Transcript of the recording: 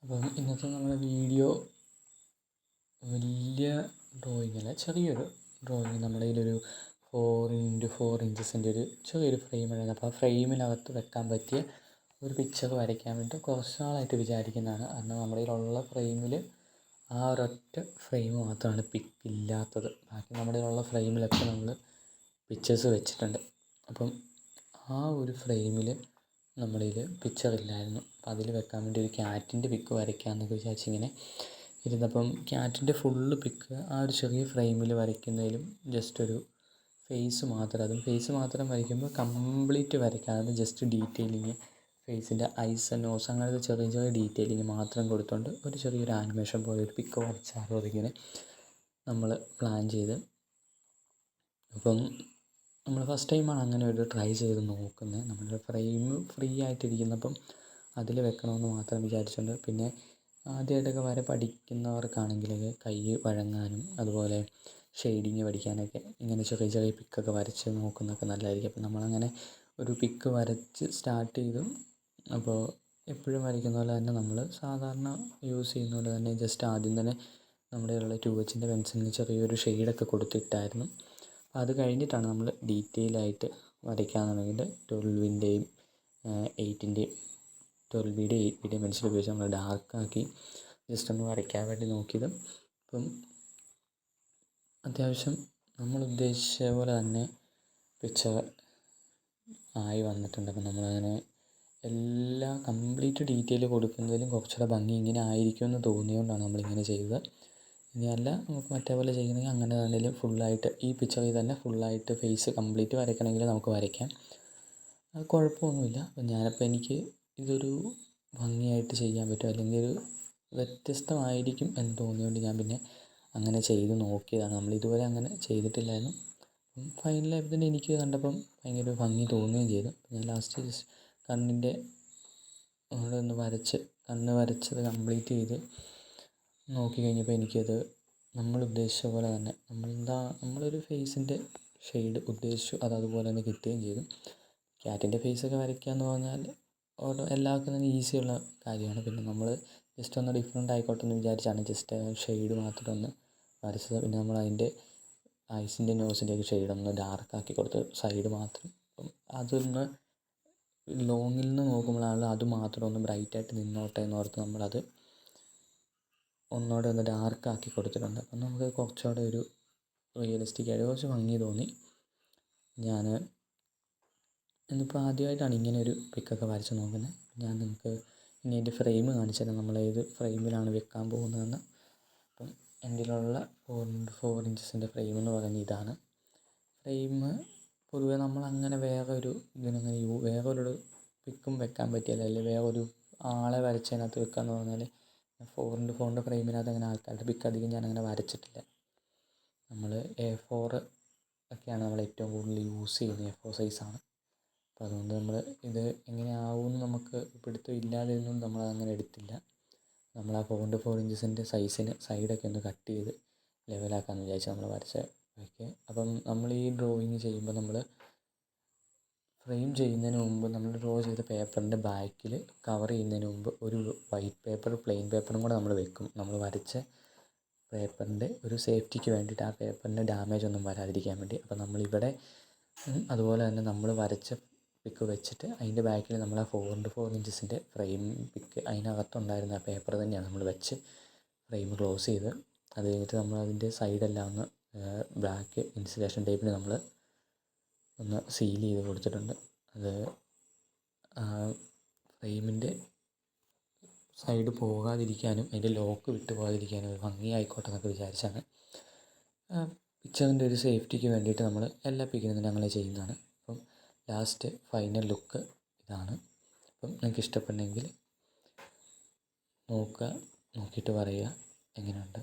അപ്പം ഇന്നത്തെ നമ്മുടെ വീഡിയോ വലിയ ഡ്രോയിങ് അല്ല, ചെറിയൊരു ഡ്രോയിങ്. നമ്മുടെ കയ്യിലൊരു 4x4 ഇഞ്ചസിൻ്റെ ഒരു ചെറിയൊരു ഫ്രെയിമുണ്ടായിരുന്നു. അപ്പോൾ ആ ഫ്രെയിമിനകത്ത് വെക്കാൻ പറ്റിയ ഒരു പിക്ചർ വരയ്ക്കാൻ വേണ്ടി കുറച്ച് നാളായിട്ട് വിചാരിക്കുന്നതാണ്. കാരണം നമ്മുടെ കയ്യിലുള്ള ഫ്രെയിമിൽ ആ ഒരൊറ്റ ഫ്രെയിം മാത്രമാണ് പിക്കില്ലാത്തത്. ബാക്കി നമ്മുടെ കയ്യിലുള്ള ഫ്രെയിമിലൊക്കെ നമ്മൾ പിക്ചേഴ്സ് വെച്ചിട്ടുണ്ട്. അപ്പം ആ ഒരു ഫ്രെയിമിൽ നമ്മുടെ കയ്യിൽ പിക്ചറില്ലായിരുന്നു. അപ്പോൾ അതിൽ വെക്കാൻ വേണ്ടി ഒരു ക്യാറ്റിൻ്റെ പിക്ക് വരയ്ക്കാമെന്നൊക്കെ വിചാരിച്ചിങ്ങനെ ഇരുന്നപ്പം ക്യാറ്റിൻ്റെ ഫുള്ള് പിക്ക് ആ ഒരു ചെറിയ ഫ്രെയിമിൽ വരയ്ക്കുന്നതിലും ജസ്റ്റ് ഒരു ഫേസ് മാത്രം, അതും ഫേസ് മാത്രം വരയ്ക്കുമ്പോൾ കംപ്ലീറ്റ് വരയ്ക്കാതെ ജസ്റ്റ് ഡീറ്റെയിലിങ്, ഫേസിൻ്റെ ഐസ്, നോസ്, അങ്ങനത്തെ ചെറിയ ചെറിയ ഡീറ്റെയിലിങ് മാത്രം കൊടുത്തുകൊണ്ട് ഒരു ചെറിയൊരു ആനിമേഷൻ പോലെ ഒരു പിക്ക് വരച്ചാലോ അതിങ്ങനെ നമ്മൾ പ്ലാൻ ചെയ്ത്. അപ്പം നമ്മൾ ഫസ്റ്റ് ടൈമാണ് അങ്ങനെ ഒരു ട്രൈ ചെയ്ത് നോക്കുന്നത്. നമ്മുടെ ഫ്രെയിം ഫ്രീ ആയിട്ടിരിക്കുന്നപ്പം അതിൽ വെക്കണമെന്ന് മാത്രം വിചാരിച്ചുകൊണ്ട്. പിന്നെ ആദ്യമായിട്ടൊക്കെ വര പഠിക്കുന്നവർക്കാണെങ്കിൽ കൈ വഴങ്ങാനും അതുപോലെ ഷെയ്ഡിങ് പഠിക്കാനൊക്കെ ഇങ്ങനെ ചെറിയ ചെറിയ പിക്കൊക്കെ വരച്ച് നോക്കുന്നതൊക്കെ നല്ലതായിരിക്കും. അപ്പം നമ്മളങ്ങനെ ഒരു പിക്ക് വരച്ച് സ്റ്റാർട്ട് ചെയ്തു. അപ്പോൾ എപ്പോഴും വരയ്ക്കുന്ന പോലെ തന്നെ നമ്മൾ സാധാരണ യൂസ് ചെയ്യുന്ന പോലെ തന്നെ ജസ്റ്റ് ആദ്യം തന്നെ നമ്മുടെ കയ്യിലുള്ള 2Hൻ്റെ പെൻസിലിന് ചെറിയൊരു ഷെയ്ഡൊക്കെ കൊടുത്തിട്ടായിരുന്നു. അപ്പോൾ അത് കഴിഞ്ഞിട്ടാണ് നമ്മൾ ഡീറ്റെയിലായിട്ട് വരയ്ക്കാമെന്നുണ്ടെങ്കിൽ 12-ൻ്റെയും 8-ൻ്റെയും 12B-യുടെയും 8B-യുടെയും പെൻസിൽ ഉപയോഗിച്ച് നമ്മൾ ഡാർക്കാക്കി ജസ്റ്റ് ഒന്ന് വരയ്ക്കാൻ വേണ്ടി നോക്കിയത്. അപ്പം അത്യാവശ്യം നമ്മൾ ഉദ്ദേശിച്ച പോലെ തന്നെ പിക്ചർ ആയി വന്നിട്ടുണ്ട്. അപ്പം നമ്മളങ്ങനെ എല്ലാ കംപ്ലീറ്റ് ഡീറ്റെയിൽ കൊടുക്കുന്നതിലും കുറച്ചുകൂടെ ഭംഗി ഇങ്ങനെ ആയിരിക്കുമെന്ന് തോന്നിയതുകൊണ്ടാണ് നമ്മളിങ്ങനെ ചെയ്തത്. ഇനിയല്ല നമുക്ക് മറ്റേ പോലെ ചെയ്യണമെങ്കിൽ അങ്ങനെ തന്നെയും ഫുള്ളായിട്ട് ഈ പിക്ചറിൽ തന്നെ ഫുള്ളായിട്ട് ഫേസ് കംപ്ലീറ്റ് വരയ്ക്കണമെങ്കിൽ നമുക്ക് വരയ്ക്കാം. അത് കുഴപ്പമൊന്നുമില്ല. അപ്പം ഞാനപ്പോൾ എനിക്ക് ഇതൊരു ഭംഗിയായിട്ട് ചെയ്യാൻ പറ്റും, അല്ലെങ്കിൽ ഒരു വ്യത്യസ്തമായിരിക്കും എന്ന് തോന്നിയതുകൊണ്ട് ഞാൻ പിന്നെ അങ്ങനെ ചെയ്ത് നോക്കിയതാണ്. നമ്മളിതുവരെ അങ്ങനെ ചെയ്തിട്ടില്ലായിരുന്നു. ഫൈനലായപ്പോൾ തന്നെ എനിക്ക് കണ്ടപ്പം ഭയങ്കര ഭംഗി തോന്നുകയും ചെയ്തു. ഞാൻ ലാസ്റ്റ് ജസ്റ്റ് കണ്ണിൻ്റെ അവിടെ ഒന്ന് കണ്ണ് വരച്ചത് കംപ്ലീറ്റ് ചെയ്ത് നോക്കി കഴിഞ്ഞപ്പോൾ എനിക്കത് നമ്മൾ ഉദ്ദേശിച്ച പോലെ തന്നെ നമ്മളൊരു ഫേസിൻ്റെ ഷെയ്ഡ് ഉദ്ദേശിച്ചു അത് അതുപോലെ തന്നെ കിട്ടുകയും ചെയ്തു. ക്യാറ്റിൻ്റെ ഫേസൊക്കെ വരയ്ക്കുക എന്ന് പറഞ്ഞാൽ എല്ലാവർക്കും തന്നെ ഈസിയുള്ള കാര്യമാണ്. പിന്നെ നമ്മൾ ജസ്റ്റ് ഒന്ന് ഡിഫറെൻ്റ് ആയിക്കോട്ടെ എന്ന് വിചാരിച്ചാണ് ജസ്റ്റ് ഷെയ്ഡ് മാത്രം ഒന്ന് വരച്ചത്. പിന്നെ നമ്മൾ അതിൻ്റെ ഐസിൻ്റെ നോസിൻ്റെയൊക്കെ ഷെയ്ഡൊന്ന് ഡാർക്കാക്കി കൊടുത്ത് സൈഡ് മാത്രം. അപ്പം അതൊന്ന് ലോങ്ങിൽ നിന്ന് നോക്കുമ്പോഴാണ് അത് മാത്രം ഒന്ന് ബ്രൈറ്റായിട്ട് നിന്നോട്ടെ എന്നോർത്ത് നമ്മളത് ഒന്നുകൂടെ ഒന്ന് ഡാർക്കാക്കി കൊടുത്തിട്ടുണ്ട്. അപ്പം നമുക്ക് കുറച്ചുകൂടെ ഒരു റിയലിസ്റ്റിക് ആയിട്ട് കുറച്ച് ഭംഗി തോന്നി. ഞാൻ ഇന്നിപ്പോൾ ആദ്യമായിട്ടാണ് ഇങ്ങനെ ഒരു പിക്കൊക്കെ വരച്ച് നോക്കുന്നത്. ഞാൻ നിങ്ങൾക്ക് ഇനി എൻ്റെ ഫ്രെയിം കാണിച്ചു തരാം, നമ്മൾ ഏത് ഫ്രെയിമിലാണ് വെക്കാൻ പോകുന്നതെന്ന്. അപ്പം എൻ്റെ കയ്യിലുള്ള 4x4 ഇഞ്ചസിൻ്റെ ഫ്രെയിം എന്ന് പറയുന്നത് ഇതാണ്. ഫ്രെയിം പൊതുവെ നമ്മളങ്ങനെ വേറൊരു വേറൊരു പിക്കും വെക്കാൻ പറ്റിയല്ല, അല്ലെങ്കിൽ വേറൊരു ആളെ വരച്ചതിനകത്ത് വെക്കാമെന്ന് പറഞ്ഞാൽ 4x4 ഫ്രെയിമിനകത്ത് അങ്ങനെ ആൾക്കാരുടെ പിക്ക് അധികം ഞാനങ്ങനെ വരച്ചിട്ടില്ല. നമ്മൾ A4 ഒക്കെയാണ് നമ്മൾ ഏറ്റവും കൂടുതൽ യൂസ് ചെയ്യുന്നത്, A4 സൈസാണ്. അപ്പോൾ അതുകൊണ്ട് നമ്മൾ ഇത് എങ്ങനെ ആവുമെന്ന് നമുക്ക് പിടുത്തം ഇല്ലാതിരുന്നുകൊണ്ട് നമ്മളതങ്ങനെ എടുത്തില്ല. നമ്മൾ ആ 4x4 ഇഞ്ചസിൻ്റെ സൈസിന് സൈഡൊക്കെ ഒന്ന് കട്ട് ചെയ്ത് ലെവലാക്കാമെന്ന് വിചാരിച്ച് നമ്മൾ വരച്ച ഓക്കെ. അപ്പം നമ്മൾ ഈ ഡ്രോയിങ് ചെയ്യുമ്പോൾ നമ്മൾ ഫ്രെയിം ചെയ്യുന്നതിന് മുമ്പ് നമ്മൾ ഡ്രോ ചെയ്ത പേപ്പറിൻ്റെ ബാക്കിൽ കവർ ചെയ്യുന്നതിന് മുമ്പ് ഒരു വൈറ്റ് പേപ്പർ, പ്ലെയിൻ പേപ്പറും കൂടെ നമ്മൾ വെക്കും. നമ്മൾ വരച്ച പേപ്പറിൻ്റെ ഒരു സേഫ്റ്റിക്ക് വേണ്ടിയിട്ട്, ആ പേപ്പറിന് ഡാമേജ് ഒന്നും വരാതിരിക്കാൻ വേണ്ടി. അപ്പോൾ നമ്മളിവിടെ അതുപോലെ തന്നെ നമ്മൾ വരച്ച പിക്ക് വെച്ചിട്ട് അതിൻ്റെ ബാക്കിൽ നമ്മൾ ആ 4x4 ഇഞ്ചസിൻ്റെ ഫ്രെയിം പിക്ക് അതിനകത്തുണ്ടായിരുന്ന ആ പേപ്പർ തന്നെയാണ് നമ്മൾ വെച്ച് ഫ്രെയിം ക്ലോസ് ചെയ്ത്. അത് കഴിഞ്ഞിട്ട് നമ്മൾ അതിൻ്റെ സൈഡെല്ലാം ഒന്ന് ബ്ലാക്ക് ഇൻസുലേഷൻ ടേപ്പിൽ നമ്മൾ ഒന്ന് സീൽ ചെയ്ത് കൊടുത്തിട്ടുണ്ട്. അത് ഫ്രെയിമിൻ്റെ സൈഡ് പോകാതിരിക്കാനും അതിൻ്റെ ലോക്ക് വിട്ട് പോകാതിരിക്കാനും ഒരു ഭംഗിയായിക്കോട്ടെ എന്നൊക്കെ വിചാരിച്ചാണ്. പിക്ചറിൻ്റെ ഒരു സേഫ്റ്റിക്ക് വേണ്ടിയിട്ട് നമ്മൾ എല്ലാ പിക്കിനും തന്നെ അങ്ങനെ ചെയ്യുന്നതാണ്. അപ്പം ലാസ്റ്റ് ഫൈനൽ ലുക്ക് ഇതാണ്. അപ്പം നിങ്ങൾക്ക് ഇഷ്ടപ്പെട്ടെങ്കിൽ നോക്കുക, നോക്കിയിട്ട് പറയുക എങ്ങനെയുണ്ട്.